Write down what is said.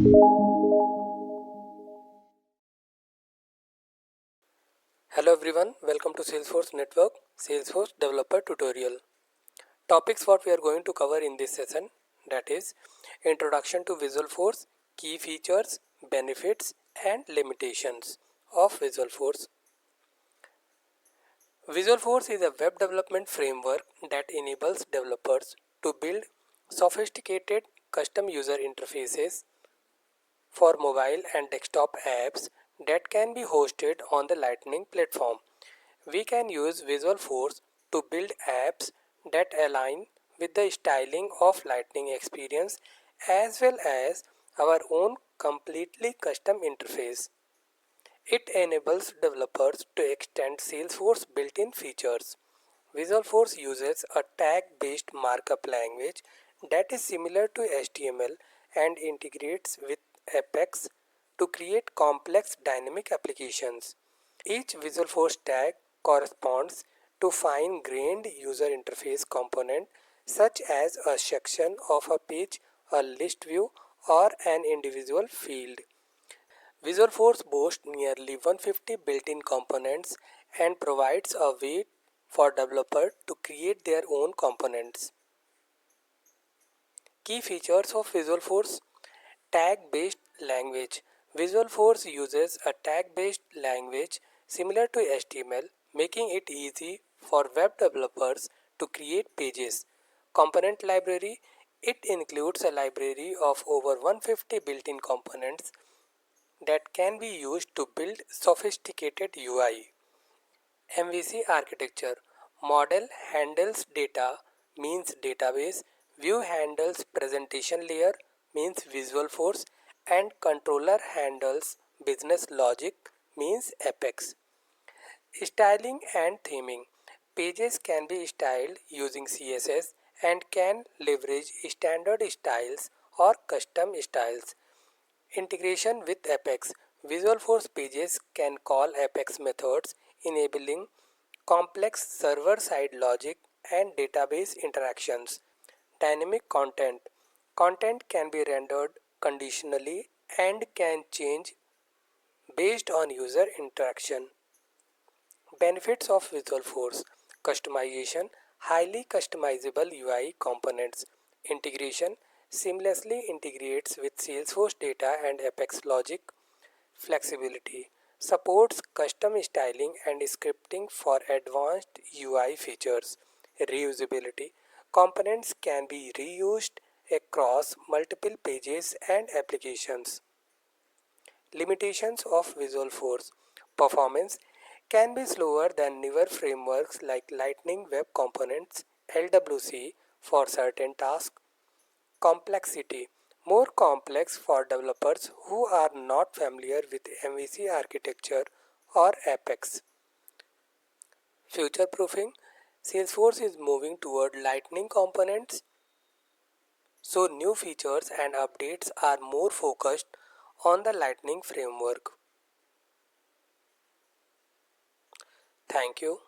Hello everyone, welcome to Salesforce Network Salesforce Developer Tutorial. Topics what we are going to cover in this session, that is Introduction to Visualforce, Key Features, Benefits and Limitations of Visualforce. Visualforce is a web development framework that enables developers to build sophisticated custom user interfaces for mobile and desktop apps that can be hosted on the Lightning platform. We can use Visualforce to build apps that align with the styling of Lightning experience as well as our own completely custom interface. It enables developers to extend Salesforce built-in features. Visualforce uses a tag-based markup language that is similar to HTML and integrates with Apex to create complex dynamic applications. Each Visualforce tag corresponds to fine-grained user interface component such as a section of a page, a list view, or an individual field. Visualforce boasts nearly 150 built-in components and provides a way for developers to create their own components. Key features of Visualforce: tag-based language. Visualforce uses a tag-based language similar to HTML, making it easy for web developers to create pages. Component library. It includes a library of over 150 built-in components that can be used to build sophisticated UI. MVC architecture. Model handles data means database, view handles presentation layer means Visualforce, and controller handles business logic means Apex. Styling and theming. Pages can be styled using CSS and can leverage standard styles or custom styles. Integration with Apex. Visualforce pages can call Apex methods, enabling complex server-side logic and database interactions. Dynamic content. Content can be rendered conditionally and can change based on user interaction. Benefits of Visualforce: customization, highly customizable UI components. Integration seamlessly integrates with Salesforce data and Apex logic. Flexibility supports custom styling and scripting for advanced UI features. Reusability components can be reused across multiple pages and applications. Limitations of Visualforce: performance can be slower than newer frameworks like Lightning Web Components (LWC) for certain tasks. Complexity more complex for developers who are not familiar with MVC architecture or Apex. Future proofing: Salesforce is moving toward Lightning components, so new features and updates are more focused on the Lightning framework. Thank you.